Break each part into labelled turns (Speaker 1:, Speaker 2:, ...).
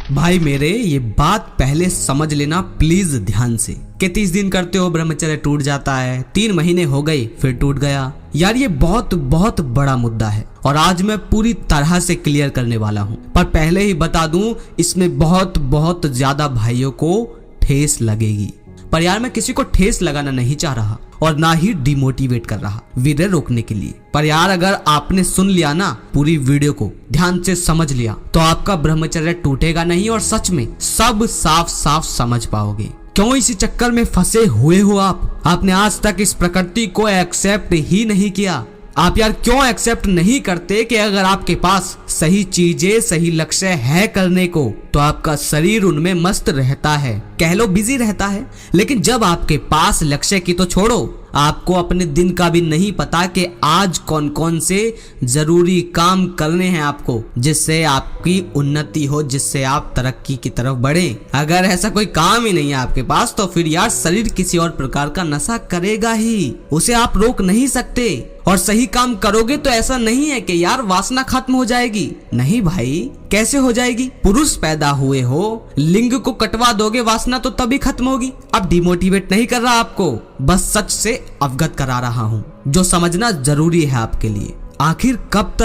Speaker 1: भाई मेरे ये बात पहले समझ लेना प्लीज ध्यान से कि 30 दिन करते हो ब्रह्मचर्य टूट जाता है, 3 महीने हो गए फिर टूट गया। यार ये बहुत बहुत बड़ा मुद्दा है और आज मैं पूरी तरह से क्लियर करने वाला हूँ। पर पहले ही बता दूं इसमें बहुत बहुत ज्यादा भाइयों को ठेस लगेगी। पर यार मैं किसी को ठेस लगाना नहीं चाह रहा और ना ही डिमोटिवेट कर रहा वीडियो रोकने के लिए। पर यार अगर आपने सुन लिया ना पूरी वीडियो को ध्यान से समझ लिया तो आपका ब्रह्मचर्य टूटेगा नहीं और सच में सब साफ साफ समझ पाओगे। क्यों इसी चक्कर में फंसे हुए हो आपने आज तक इस प्रकृति को एक्सेप्ट ही नहीं किया। आप यार क्यों एक्सेप्ट नहीं करते कि अगर आपके पास सही चीजें सही लक्ष्य है करने को तो आपका शरीर उनमें मस्त रहता है, कह लो बिजी रहता है। लेकिन जब आपके पास लक्ष्य की तो छोड़ो, आपको अपने दिन का भी नहीं पता कि आज कौन कौन से जरूरी काम करने हैं आपको जिससे आपकी उन्नति हो, जिससे आप तरक्की की तरफ बढ़े। अगर ऐसा कोई काम ही नहीं है आपके पास तो फिर यार शरीर किसी और प्रकार का नशा करेगा ही, उसे आप रोक नहीं सकते। और सही काम करोगे तो ऐसा नहीं है कि यार वासना खत्म हो जाएगी, नहीं भाई कैसे हो जाएगी। पुरुष पैदा हुए हो, लिंग को कटवा दोगे वासना तो तभी खत्म होगी। अब डिमोटिवेट नहीं कर रहा आपको, बस सच से अवगत करा रहा हूँ जो समझना जरूरी है आपके लिए। आखिर कब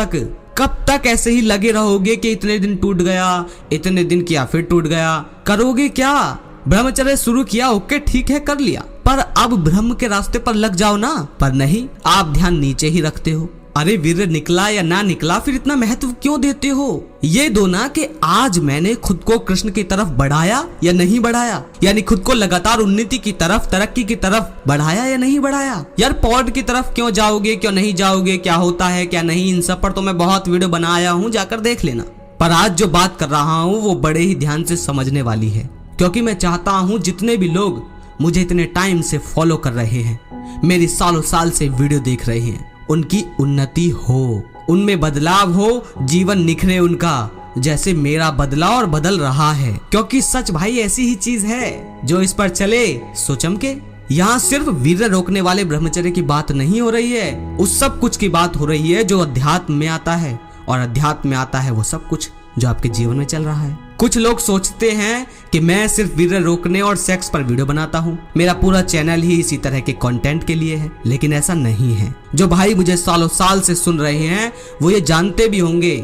Speaker 1: तक ऐसे ही लगे रहोगे कि इतने दिन टूट गया, इतने दिन किया फिर टूट गया, करोगे क्या। ब्रह्मचर्य शुरू किया, ओके ठीक है कर लिया, पर अब ब्रह्म के रास्ते पर लग जाओ ना। पर नहीं, आप ध्यान नीचे ही रखते हो। अरे वीर्य निकला या ना निकला फिर इतना महत्व क्यों देते हो। ये दो ना कि आज मैंने खुद को कृष्ण की तरफ बढ़ाया या नहीं बढ़ाया, यानी खुद को लगातार उन्नति की तरफ तरक्की की तरफ बढ़ाया या नहीं बढ़ाया। यार पॉड की तरफ क्यों जाओगे क्यों नहीं जाओगे, क्या होता है क्या नहीं, इन सब पर तो मैं बहुत वीडियो बनाया हूँ, जाकर देख लेना। पर आज जो बात कर रहा हूँ वो बड़े ही ध्यान से समझने वाली है, क्योंकि मैं चाहता हूँ जितने भी लोग मुझे इतने टाइम से फॉलो कर रहे हैं, मेरी सालों साल से वीडियो देख रहे हैं, उनकी उन्नति हो, उनमें बदलाव हो, जीवन निखरे उनका, जैसे मेरा बदला और बदल रहा है। क्योंकि सच भाई ऐसी ही चीज है जो इस पर चले सो चमके। यहाँ सिर्फ वीर्य रोकने वाले ब्रह्मचर्य की बात नहीं हो रही है, उस सब कुछ की बात हो रही है जो अध्यात्म में आता है। और अध्यात्म में आता है वो सब कुछ जो आपके जीवन में चल रहा है। कुछ लोग सोचते हैं कि मैं सिर्फ वीर्य रोकने और सेक्स पर वीडियो बनाता हूँ, मेरा पूरा चैनल ही इसी तरह के कंटेंट के लिए है, लेकिन ऐसा नहीं है। जो भाई मुझे सालों साल से सुन रहे हैं वो ये जानते भी होंगे,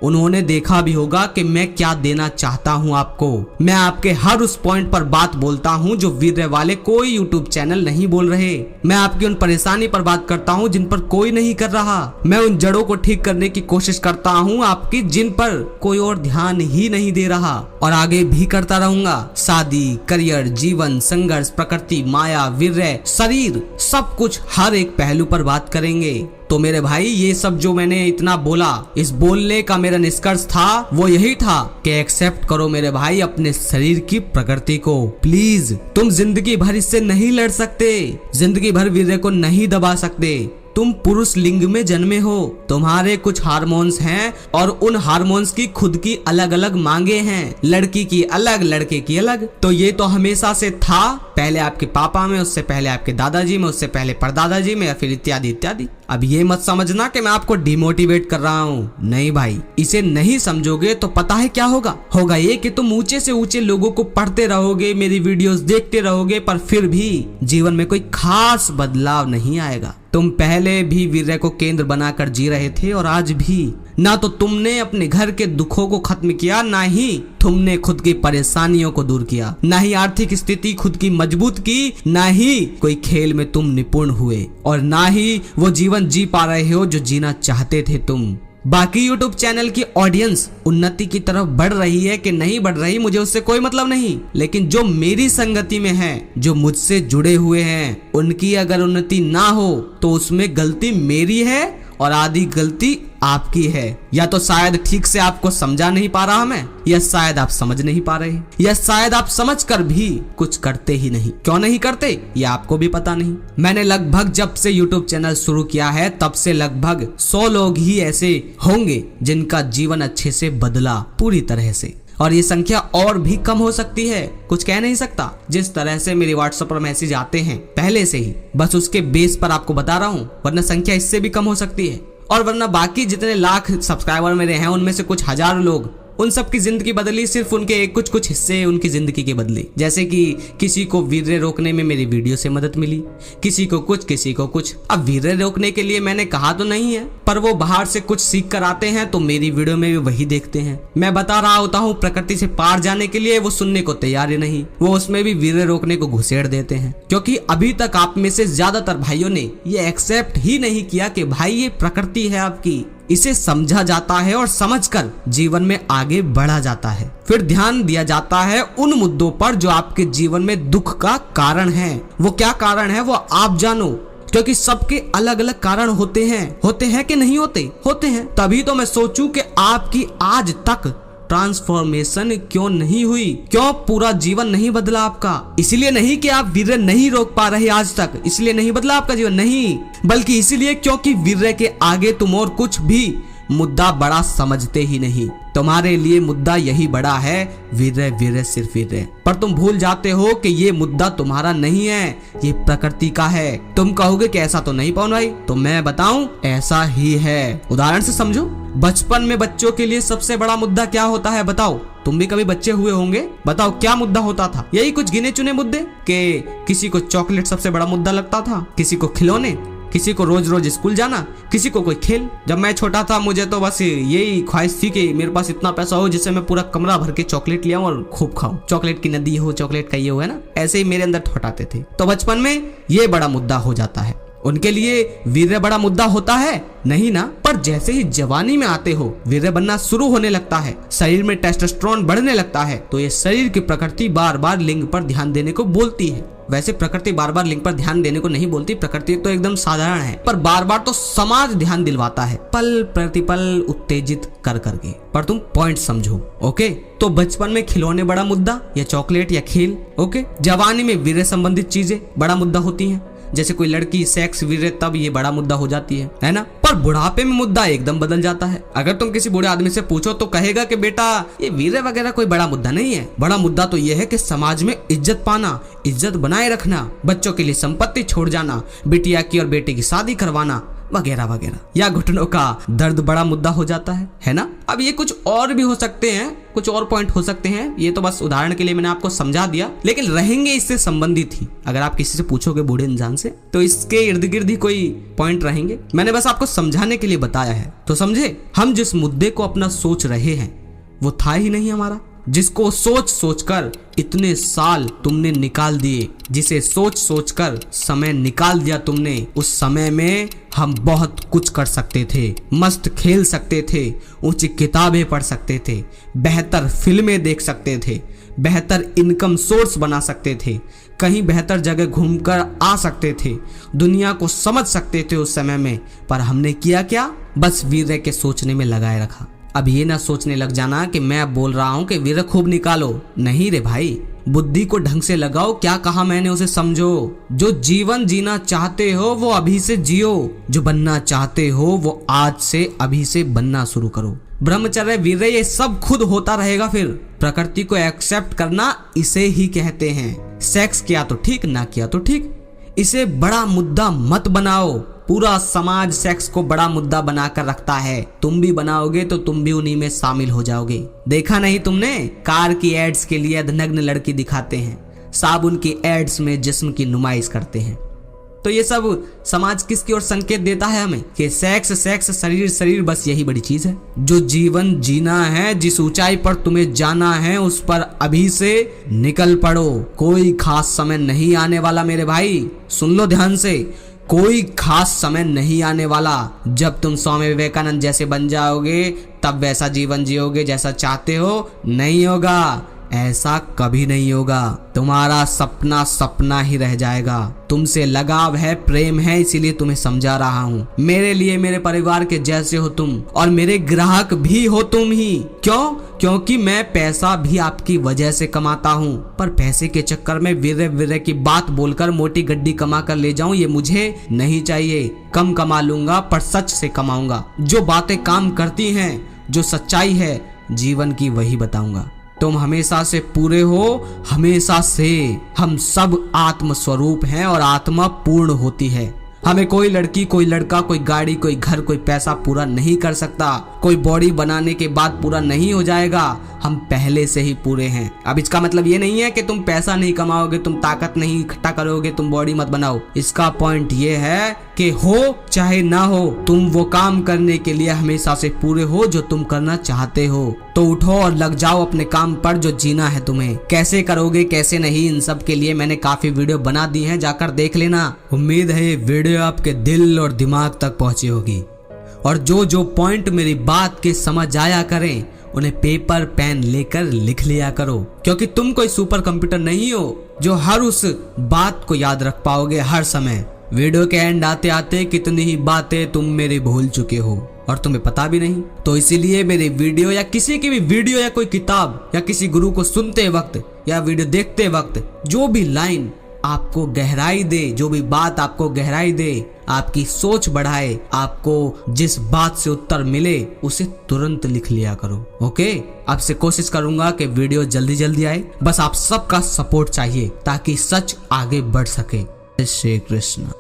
Speaker 1: उन्होंने देखा भी होगा कि मैं क्या देना चाहता हूं आपको। मैं आपके हर उस पॉइंट पर बात बोलता हूं जो वीर्य वाले कोई यूट्यूब चैनल नहीं बोल रहे। मैं आपकी उन परेशानी पर बात करता हूं जिन पर कोई नहीं कर रहा। मैं उन जड़ों को ठीक करने की कोशिश करता हूं आपकी, जिन पर कोई और ध्यान ही नहीं दे रहा, और आगे भी करता रहूंगा। शादी, करियर, जीवन, संघर्ष, प्रकृति, माया, वीर्य, शरीर, सब कुछ हर एक पहलू पर बात करेंगे। तो मेरे भाई ये सब जो मैंने इतना बोला, इस बोलने का मेरा निष्कर्ष था वो यही था कि एक्सेप्ट करो मेरे भाई अपने शरीर की प्रकृति को। प्लीज, तुम जिंदगी भर इससे नहीं लड़ सकते, जिंदगी भर वीर्य को नहीं दबा सकते। तुम पुरुष लिंग में जन्मे हो, तुम्हारे कुछ हार्मोन्स हैं और उन हार्मोन्स की खुद की अलग अलग मांगे हैं, लड़की की अलग लड़के की अलग। तो ये तो हमेशा से था, पहले आपके पापा में, उससे पहले आपके दादाजी में, उससे पहले परदादाजी में, या फिर इत्यादि इत्यादि। अब ये मत समझना कि मैं आपको डिमोटिवेट कर रहा हूँ, नहीं भाई। इसे नहीं समझोगे तो पता है क्या होगा, होगा ये कि तुम ऊंचे से ऊंचे लोगों को पढ़ते रहोगे, मेरी वीडियोस देखते रहोगे, पर फिर भी जीवन में कोई खास बदलाव नहीं आएगा। तुम पहले भी वीर्य को केंद्र बनाकर जी रहे थे और आज भी। ना तो तुमने अपने घर के दुखों को खत्म किया, ना ही तुमने खुद की परेशानियों को दूर किया, ना ही आर्थिक स्थिति खुद की मजबूत की, ना ही कोई खेल में तुम निपुण हुए, और ना ही वो जीवन जी पा रहे हो जो जीना चाहते थे तुम। बाकी YouTube चैनल की ऑडियंस उन्नति की तरफ बढ़ रही है कि नहीं बढ़ रही, मुझे उससे कोई मतलब नहीं। लेकिन जो मेरी संगति में है, जो मुझसे जुड़े हुए हैं, उनकी अगर उन्नति ना हो तो उसमें गलती मेरी है और आधी गलती आपकी है। या तो शायद ठीक से आपको समझा नहीं पा रहा मैं, या शायद आप समझ नहीं पा रहे, या शायद आप समझकर भी कुछ करते ही नहीं। क्यों नहीं करते ये आपको भी पता नहीं। मैंने लगभग जब से YouTube चैनल शुरू किया है तब से लगभग 100 लोग ही ऐसे होंगे जिनका जीवन अच्छे से बदला पूरी तरह से, और ये संख्या और भी कम हो सकती है, कुछ कह नहीं सकता। जिस तरह से मेरे व्हाट्सएप पर मैसेज आते हैं पहले से ही, बस उसके बेस पर आपको बता रहा हूँ, वरना संख्या इससे भी कम हो सकती है। और वरना बाकी जितने लाख सब्सक्राइबर मेरे हैं उनमें से कुछ हजार लोग उन सब की जिंदगी बदली, सिर्फ उनके कुछ कुछ हिस्से उनकी जिंदगी के बदले। जैसे कि किसी को वीर्य रोकने में मेरी वीडियो से मदद मिली, किसी को कुछ। अब वीर्य रोकने के लिए मैंने कहा तो नहीं है, पर वो बाहर से कुछ सीख कर आते हैं तो मेरी वीडियो में भी वही देखते हैं। मैं बता रहा होता हूँ प्रकृति से पार जाने के लिए, वो सुनने को तैयार ही नहीं, वो उसमें भी वीर्य रोकने को घुसेड़ देते हैं। क्योंकि अभी तक आप में से ज्यादातर भाइयों ने ये एक्सेप्ट ही नहीं किया कि भाई ये प्रकृति है आपकी, इसे समझा जाता है और समझकर जीवन में आगे बढ़ा जाता है। फिर ध्यान दिया जाता है उन मुद्दों पर जो आपके जीवन में दुख का कारण है। वो क्या कारण है वो आप जानो, क्योंकि सबके अलग अलग कारण होते हैं कि नहीं होते हैं। तभी तो मैं सोचूं कि आपकी आज तक ट्रांसफॉर्मेशन क्यों नहीं हुई, क्यों पूरा जीवन नहीं बदला आपका। इसलिए नहीं कि आप वीर्य नहीं रोक पा रहे आज तक, इसलिए नहीं बदला आपका जीवन, नहीं, बल्कि इसलिए क्योंकि वीर्य के आगे तुम और कुछ भी मुद्दा बड़ा समझते ही नहीं। तुम्हारे लिए मुद्दा यही बड़ा है, वीर्य सिर्फ वीर्य। पर तुम भूल जाते हो कि ये मुद्दा तुम्हारा नहीं है, ये प्रकृति का है। तुम कहोगे कि ऐसा तो नहीं पवन भाई, तो मैं बताऊं ऐसा ही है। उदाहरण से समझो, बचपन में बच्चों के लिए सबसे बड़ा मुद्दा क्या होता है बताओ? तुम भी कभी बच्चे हुए होंगे, बताओ क्या मुद्दा होता था? यही कुछ गिने चुने मुद्दे, कि किसी को चॉकलेट सबसे बड़ा मुद्दा लगता था, किसी को खिलौने, किसी को रोज रोज स्कूल जाना, किसी को कोई खेल। जब मैं छोटा था मुझे तो बस यही ख्वाहिश थी कि मेरे पास इतना पैसा हो जिससे मैं पूरा कमरा भर के चॉकलेट ले आऊं और खूब खाऊं, चॉकलेट की नदी हो, चॉकलेट का ये हो, है ना, ऐसे ही मेरे अंदर ठोठाते थे। तो बचपन में ये बड़ा मुद्दा हो जाता है। उनके लिए वीर्य बड़ा मुद्दा होता है नहीं ना, पर जैसे ही जवानी में आते हो, वीर्य बनना शुरू होने लगता है, शरीर में टेस्टोस्टेरोन बढ़ने लगता है, तो ये शरीर की प्रकृति बार बार लिंग पर ध्यान देने को बोलती है। वैसे प्रकृति बार बार लिंग पर ध्यान देने को नहीं बोलती, प्रकृति तो एकदम साधारण है, पर बार बार तो समाज ध्यान दिलवाता है, पल प्रतिपल उत्तेजित कर करके। पर तुम पॉइंट समझो, ओके? तो बचपन में खिलौने बड़ा मुद्दा, या चॉकलेट या खेल, ओके? जवानी में वीर्य संबंधित चीजें बड़ा मुद्दा होती हैं, जैसे कोई लड़की सेक्स वीर्य, तब ये बड़ा मुद्दा हो जाती है ना। पर बुढ़ापे में मुद्दा एकदम बदल जाता है। अगर तुम किसी बूढ़े आदमी से पूछो तो कहेगा कि बेटा ये वीर्य वगैरह कोई बड़ा मुद्दा नहीं है, बड़ा मुद्दा तो ये है कि समाज में इज्जत पाना, इज्जत बनाए रखना, बच्चों के लिए संपत्ति छोड़ जाना, बिटिया की और बेटे की शादी करवाना वगैरह वगैरह, या घुटनों का दर्द बड़ा मुद्दा हो जाता है ना। अब ये कुछ और भी हो सकते हैं, कुछ और पॉइंट हो सकते हैं, ये तो बस उदाहरण के लिए मैंने आपको समझा दिया, लेकिन रहेंगे इससे संबंधित ही। अगर आप किसी से पूछोगे बूढ़े इंसान से तो इसके इर्द गिर्द ही कोई पॉइंट रहेंगे। मैंने बस आपको समझाने के लिए बताया है। तो समझे, हम जिस मुद्दे को अपना सोच रहे हैं वो था ही नहीं हमारा, जिसको सोच सोच कर इतने साल तुमने निकाल दिए, जिसे सोच सोच कर समय निकाल दिया तुमने, उस समय में हम बहुत कुछ कर सकते थे, मस्त खेल सकते थे, ऊंची किताबें पढ़ सकते थे, बेहतर फिल्में देख सकते थे, बेहतर इनकम सोर्स बना सकते थे, कहीं बेहतर जगह घूमकर आ सकते थे, दुनिया को समझ सकते थे उस समय में। पर हमने किया क्या? बस वीर्य के सोचने में लगाए रखा। अब ये ना सोचने लग जाना कि मैं बोल रहा हूँ कि वीर्य खूब निकालो, नहीं रे भाई, बुद्धि को ढंग से लगाओ। क्या कहा मैंने उसे समझो। जो जीवन जीना चाहते हो वो अभी से जियो, जो बनना चाहते हो वो आज से अभी से बनना शुरू करो। ब्रह्मचर्य वीर्य ये सब खुद होता रहेगा। फिर प्रकृति को एक्सेप्ट करना इसे ही कहते हैं। सेक्स किया तो ठीक, ना किया तो ठीक, इसे बड़ा मुद्दा मत बनाओ। पूरा समाज सेक्स को बड़ा मुद्दा बनाकर रखता है, तुम भी बनाओगे तो तुम भी उन्हीं में शामिल हो जाओगे। देखा नहीं तुमने, कार की एड्स के लिए नग्न लड़की दिखाते हैं, साबुन की एड्स में जिस्म की नुमाइश करते हैं। तो ये सब समाज किसकी ओर संकेत देता है हमें कि सेक्स सेक्स, शरीर शरीर, बस यही बड़ी चीज है। जो जीवन जीना है, जिस ऊंचाई पर तुम्हें जाना है, उस पर अभी से निकल पड़ो। कोई खास समय नहीं आने वाला मेरे भाई, सुन लो ध्यान से, कोई खास समय नहीं आने वाला। जब तुम स्वामी विवेकानंद जैसे बन जाओगे तब वैसा जीवन जियोगे जैसा चाहते हो, नहीं होगा, ऐसा कभी नहीं होगा। तुम्हारा सपना सपना ही रह जाएगा। तुमसे लगाव है, प्रेम है, इसीलिए तुम्हें समझा रहा हूँ। मेरे लिए मेरे परिवार के जैसे हो तुम, और मेरे ग्राहक भी हो तुम ही। क्यों? क्योंकि मैं पैसा भी आपकी वजह से कमाता हूँ। पर पैसे के चक्कर में वीर्य वीर्य की बात बोलकर मोटी गड्डी कमा कर ले जाऊं, ये मुझे नहीं चाहिए। कम कमा लूंगा पर सच से कमाऊंगा। जो बातें काम करती हैं, जो सच्चाई है जीवन की, वही बताऊंगा। तुम हमेशा से पूरे हो, हमेशा से। हम सब आत्म स्वरूप हैं और आत्मा पूर्ण होती है। हमें कोई लड़की, कोई लड़का, कोई गाड़ी, कोई घर, कोई पैसा पूरा नहीं कर सकता। कोई बॉडी बनाने के बाद पूरा नहीं हो जाएगा, हम पहले से ही पूरे हैं। अब इसका मतलब ये नहीं है कि तुम पैसा नहीं कमाओगे, तुम ताकत नहीं इकट्ठा करोगे, तुम बॉडी मत बनाओ। इसका पॉइंट ये है कि हो चाहे ना हो, तुम वो काम करने के लिए हमेशा से पूरे हो जो तुम करना चाहते हो। तो उठो और लग जाओ अपने काम पर जो जीना है तुम्हें। कैसे करोगे कैसे नहीं, इन सब के लिए मैंने काफी वीडियो बना दी हैं, जाकर देख लेना। उम्मीद है ये वीडियो आपके दिल और दिमाग तक पहुंची होगी और जो जो पॉइंट मेरी बात के समझ आया करें उन्हें पेपर पेन लेकर लिख लिया करो, क्योंकि तुम कोई सुपर कंप्यूटर नहीं हो जो हर उस बात को याद रख पाओगे हर समय। वीडियो के एंड आते आते कितनी ही बातें तुम मेरी भूल चुके हो और तुम्हें पता भी नहीं। तो इसीलिए मेरी वीडियो या किसी की भी वीडियो या कोई किताब या किसी गुरु को सुनते वक्त या वीडियो देखते वक्त जो भी लाइन आपको गहराई दे, जो भी बात आपको गहराई दे, आपकी सोच बढ़ाए, आपको जिस बात से उत्तर मिले उसे तुरंत लिख लिया करो। ओके, आपसे कोशिश करूंगा कि वीडियो जल्दी जल्दी आए। बस आप सबका सपोर्ट चाहिए ताकि सच आगे बढ़ सके। श्री कृष्ण।